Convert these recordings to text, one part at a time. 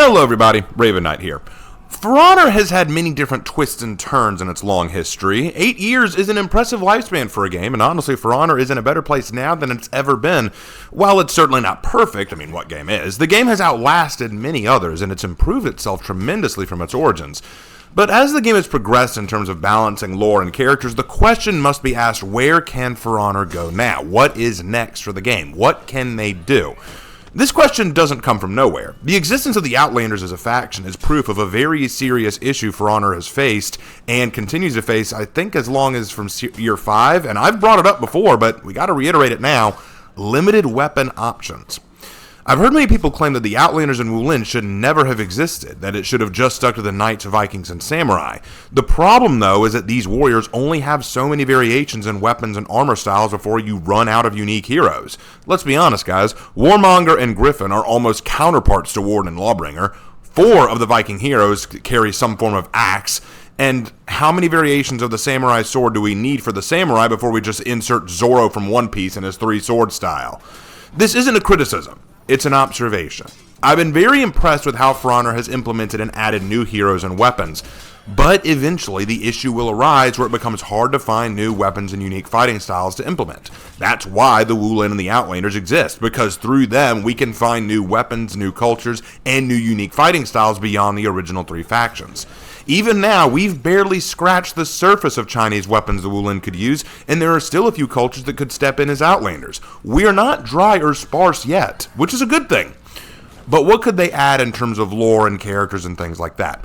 Hello everybody, Raven Knight here. For Honor has had many different twists and turns in its long history. 8 years is an impressive lifespan for a game, and honestly, For Honor is in a better place now than it's ever been. While it's certainly not perfect, what game is, the game has outlasted many others, and it's improved itself tremendously from its origins. But as the game has progressed in terms of balancing lore and characters, the question must be asked, where can For Honor go now? What is next for the game? What can they do? This question doesn't come from nowhere. The existence of the Outlanders as a faction is proof of a very serious issue For Honor has faced and continues to face, I think, as long as from year 5, and I've brought it up before, but we gotta reiterate it now: limited weapon options. I've heard many people claim that the Outlanders in Wulin should never have existed, that it should have just stuck to the Knights, Vikings, and Samurai. The problem, though, is that these warriors only have so many variations in weapons and armor styles before you run out of unique heroes. Let's be honest, guys. Warmonger and Griffin are almost counterparts to Warden and Lawbringer. 4 of the Viking heroes carry some form of axe. And how many variations of the Samurai sword do we need for the Samurai before we just insert Zoro from One Piece in his 3-sword style? This isn't a criticism. It's an observation. I've been very impressed with how For Honor has implemented and added new heroes and weapons, but eventually the issue will arise where it becomes hard to find new weapons and unique fighting styles to implement. That's why the Wulin and the Outlanders exist, because through them we can find new weapons, new cultures, and new unique fighting styles beyond the original 3 factions. Even now, we've barely scratched the surface of Chinese weapons the Wulin could use, and there are still a few cultures that could step in as Outlanders. We are not dry or sparse yet, which is a good thing. But what could they add in terms of lore and characters and things like that?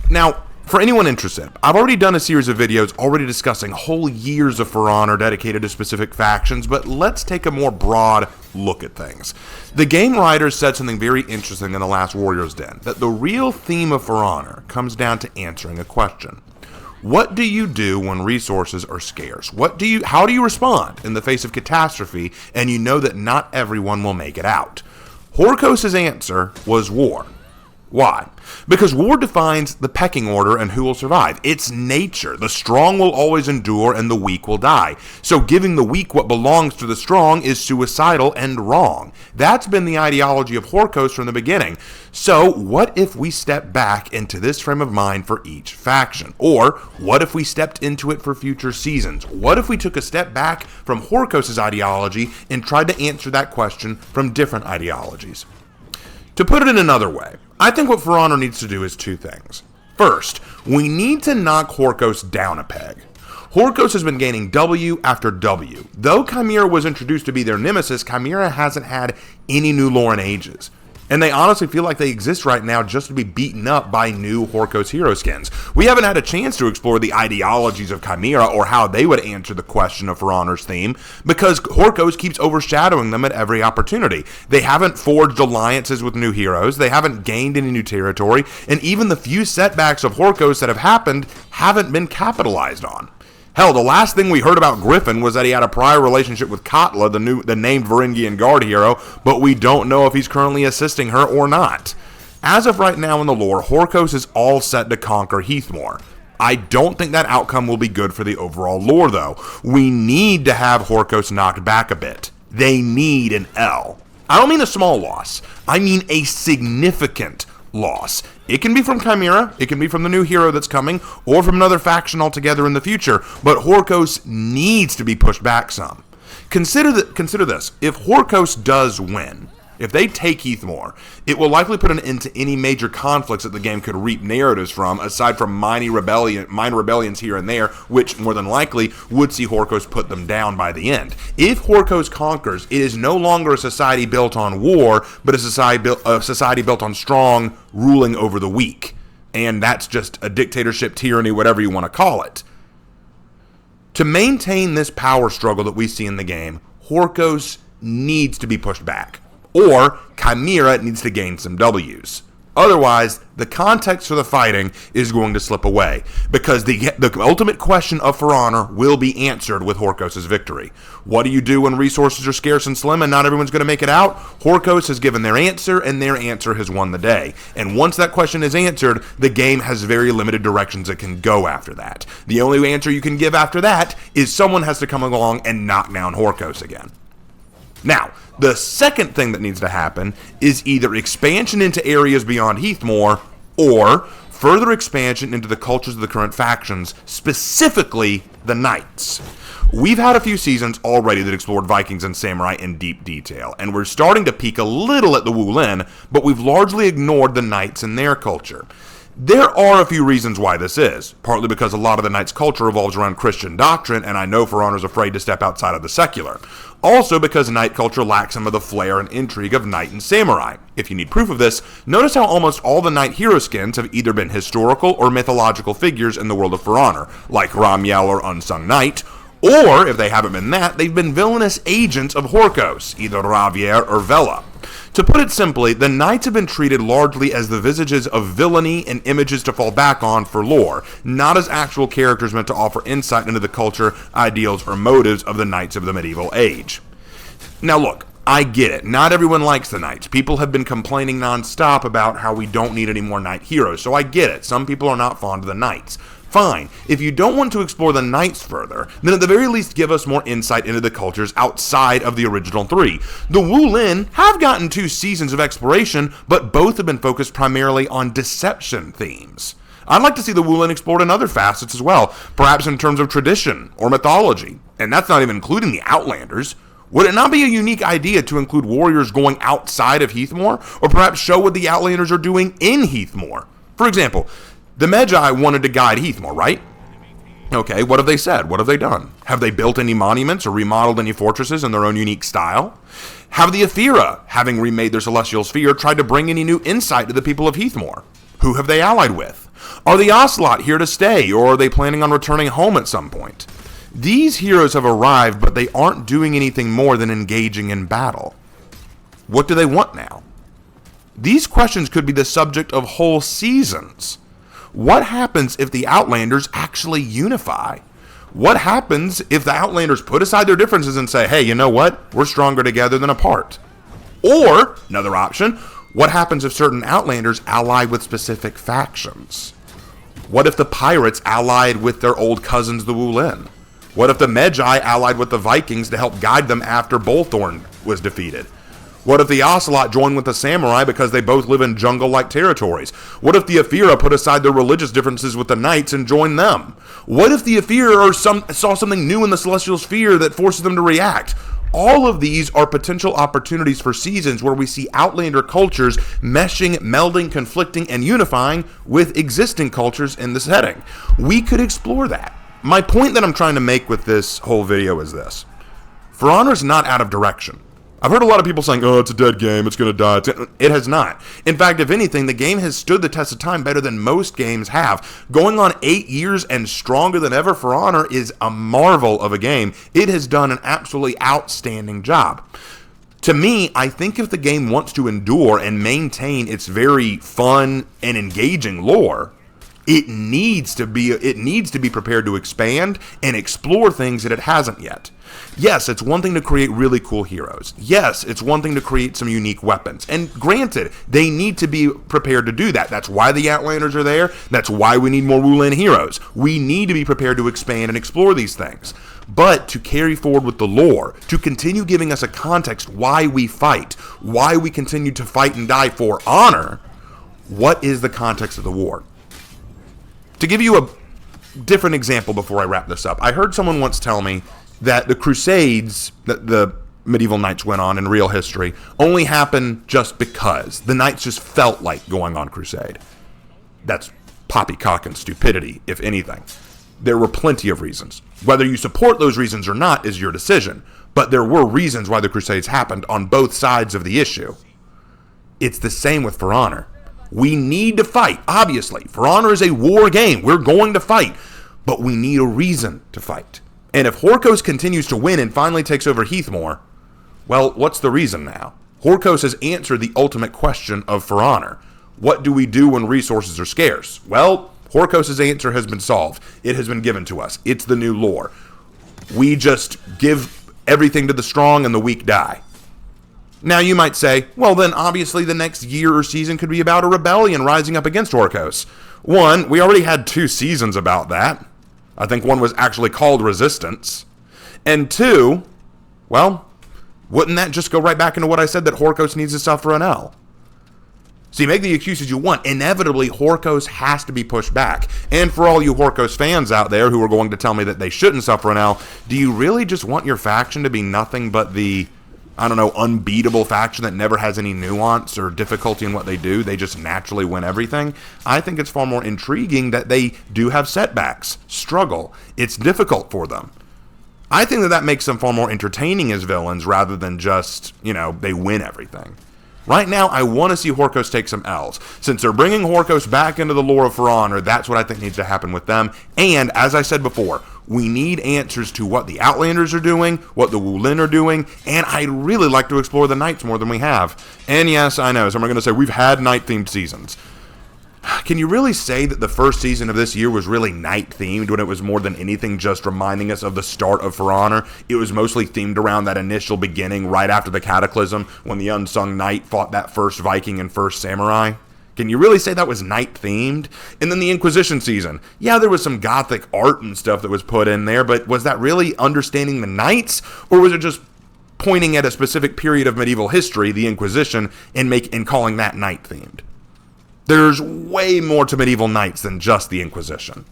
Now, for anyone interested, I've already done a series of videos already discussing whole years of For Honor dedicated to specific factions, but let's take a more broad look at things. The game writers said something very interesting in The Last Warrior's Den, that the real theme of For Honor comes down to answering a question. What do you do when resources are scarce? How do you respond in the face of catastrophe and you know that not everyone will make it out? Horkos' answer was war. Why? Because war defines the pecking order and who will survive. It's nature. The strong will always endure and the weak will die. So giving the weak what belongs to the strong is suicidal and wrong. That's been the ideology of Horkos from the beginning. So what if we step back into this frame of mind for each faction? Or what if we stepped into it for future seasons? What if we took a step back from Horkos' ideology and tried to answer that question from different ideologies? To put it in another way, I think what For Honor needs to do is 2 things. First, we need to knock Horkos down a peg. Horkos has been gaining W after W. Though Chimera was introduced to be their nemesis, Chimera hasn't had any new lore in ages. And they honestly feel like they exist right now just to be beaten up by new Horkos hero skins. We haven't had a chance to explore the ideologies of Chimera or how they would answer the question of For Honor's theme, because Horkos keeps overshadowing them at every opportunity. They haven't forged alliances with new heroes, they haven't gained any new territory, and even the few setbacks of Horkos that have happened haven't been capitalized on. Hell, the last thing we heard about Griffin was that he had a prior relationship with Katla, the named Varangian Guard hero, but we don't know if he's currently assisting her or not. As of right now in the lore, Horkos is all set to conquer Heathmoor. I don't think that outcome will be good for the overall lore, though. We need to have Horkos knocked back a bit. They need an L. I don't mean a small loss. I mean a significant loss. It can be from Chimera, it can be from the new hero that's coming, or from another faction altogether in the future, but Horkos needs to be pushed back some. Consider this. If Horkos does win, if they take Heathmoor, it will likely put an end to any major conflicts that the game could reap narratives from, aside from minor rebellions here and there, which more than likely would see Horkos put them down by the end. If Horkos conquers, it is no longer a society built on war, but a society built on strong ruling over the weak. And that's just a dictatorship, tyranny, whatever you want to call it. To maintain this power struggle that we see in the game, Horkos needs to be pushed back. Or Chimera needs to gain some W's. Otherwise, the context for the fighting is going to slip away, because the ultimate question of For Honor will be answered with Horkos' victory. What do you do when resources are scarce and slim and not everyone's going to make it out? Horkos has given their answer, and their answer has won the day. And once that question is answered, the game has very limited directions it can go after that. The only answer you can give after that is someone has to come along and knock down Horkos again. Now, the second thing that needs to happen is either expansion into areas beyond Heathmoor or further expansion into the cultures of the current factions, specifically the Knights. We've had a few seasons already that explored Vikings and Samurai in deep detail, and we're starting to peek a little at the Wulin, but we've largely ignored the Knights and their culture. There are a few reasons why this is, partly because a lot of the Knights' culture revolves around Christian doctrine, and I know For Honor's afraid to step outside of the secular. Also because Knight culture lacks some of the flair and intrigue of Knight and Samurai. If you need proof of this, notice how almost all the Knight hero skins have either been historical or mythological figures in the world of For Honor, like Ramiel or Unsung Knight, or, if they haven't been that, they've been villainous agents of Horkos, either Ravier or Vela. To put it simply, the Knights have been treated largely as the visages of villainy and images to fall back on for lore, not as actual characters meant to offer insight into the culture, ideals, or motives of the Knights of the medieval age. Now look, I get it. Not everyone likes the Knights. People have been complaining nonstop about how we don't need any more Knight heroes, so I get it. Some people are not fond of the Knights. Fine. If you don't want to explore the Knights further, then at the very least give us more insight into the cultures outside of the original three. The Wulin have gotten 2 seasons of exploration, but both have been focused primarily on deception themes. I'd like to see the Wulin explored in other facets as well, perhaps in terms of tradition or mythology, and that's not even including the Outlanders. Would it not be a unique idea to include warriors going outside of Heathmoor, or perhaps show what the Outlanders are doing in Heathmoor? For example, the Magi wanted to guide Heathmoor, right? Okay, what have they said? What have they done? Have they built any monuments or remodeled any fortresses in their own unique style? Have the Aethera, having remade their celestial sphere, tried to bring any new insight to the people of Heathmoor? Who have they allied with? Are the Ocelot here to stay, or are they planning on returning home at some point? These heroes have arrived, but they aren't doing anything more than engaging in battle. What do they want now? These questions could be the subject of whole seasons. What happens if the Outlanders actually unify? What happens if the Outlanders put aside their differences and say, hey, you know what? We're stronger together than apart. Or, another option, what happens if certain Outlanders ally with specific factions? What if the pirates allied with their old cousins, the Wulin? What if the Magi allied with the Vikings to help guide them after Bolthorn was defeated? What if the Ocelot joined with the Samurai because they both live in jungle-like territories? What if the Aethera put aside their religious differences with the Knights and joined them? What if the Aethera saw something new in the Celestial Sphere that forces them to react? All of these are potential opportunities for seasons where we see Outlander cultures meshing, melding, conflicting, and unifying with existing cultures in the setting. We could explore that. My point that I'm trying to make with this whole video is this. For Honor's not out of direction. I've heard a lot of people saying, oh, it's a dead game, it's going to die. It has not. In fact, if anything, the game has stood the test of time better than most games have. Going on 8 years and stronger than ever, For Honor is a marvel of a game. It has done an absolutely outstanding job. To me, I think if the game wants to endure and maintain its very fun and engaging lore, it needs to be prepared to expand and explore things that it hasn't yet. Yes, it's one thing to create really cool heroes. Yes, it's one thing to create some unique weapons. And granted, they need to be prepared to do that. That's why the Outlanders are there. That's why we need more Wulin heroes. We need to be prepared to expand and explore these things. But to carry forward with the lore, to continue giving us a context why we fight, why we continue to fight and die for honor, what is the context of the war? To give you a different example before I wrap this up, I heard someone once tell me that the Crusades that the medieval knights went on in real history only happened just because the knights just felt like going on crusade. That's poppycock and stupidity, if anything. There were plenty of reasons. Whether you support those reasons or not is your decision, but there were reasons why the Crusades happened on both sides of the issue. It's the same with For Honor. We need to fight, obviously. For Honor is a war game. We're going to fight, but we need a reason to fight. And if Horkos continues to win and finally takes over Heathmoor, well, what's the reason now? Horkos has answered the ultimate question of For Honor. What do we do when resources are scarce? Well, Horkos' answer has been solved. It has been given to us. It's the new lore. We just give everything to the strong and the weak die. Now you might say, well then obviously the next year or season could be about a rebellion rising up against Horkos. One, we already had 2 seasons about that. I think one was actually called Resistance. And 2, well, Wouldn't that just go right back into what I said, that Horkos needs to suffer an L? So you make the excuses you want. Inevitably, Horkos has to be pushed back. And for all you Horkos fans out there who are going to tell me that they shouldn't suffer an L, do you really just want your faction to be nothing but the, I don't know, unbeatable faction that never has any nuance or difficulty in what they do? They just naturally win everything. I think it's far more intriguing that they do have setbacks, struggle. It's difficult for them. I think that makes them far more entertaining as villains rather than just, they win everything. Right now, I want to see Horkos take some L's. Since they're bringing Horkos back into the lore of For Honor, that's what I think needs to happen with them. And, as I said before, we need answers to what the Outlanders are doing, what the Wulin are doing, and I'd really like to explore the Knights more than we have. And yes, I know, some are going to say, we've had Knight-themed seasons. Can you really say that the first season of this year was really Knight-themed when it was more than anything just reminding us of the start of For Honor? It was mostly themed around that initial beginning right after the Cataclysm when the Unsung Knight fought that first Viking and first Samurai? Can you really say that was Knight-themed? And then the Inquisition season. Yeah, there was some Gothic art and stuff that was put in there, but was that really understanding the Knights? Or was it just pointing at a specific period of medieval history, the Inquisition, and calling that Knight-themed? There's way more to medieval knights than just the Inquisition.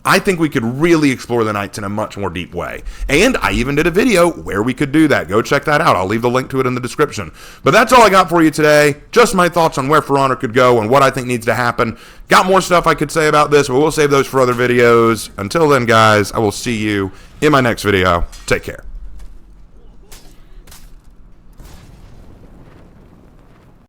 I think we could really explore the knights in a much more deep way. And I even did a video where we could do that. Go check that out. I'll leave the link to it in the description. But that's all I got for you today. Just my thoughts on where For Honor could go and what I think needs to happen. Got more stuff I could say about this, but we'll save those for other videos. Until then, guys, I will see you in my next video. Take care.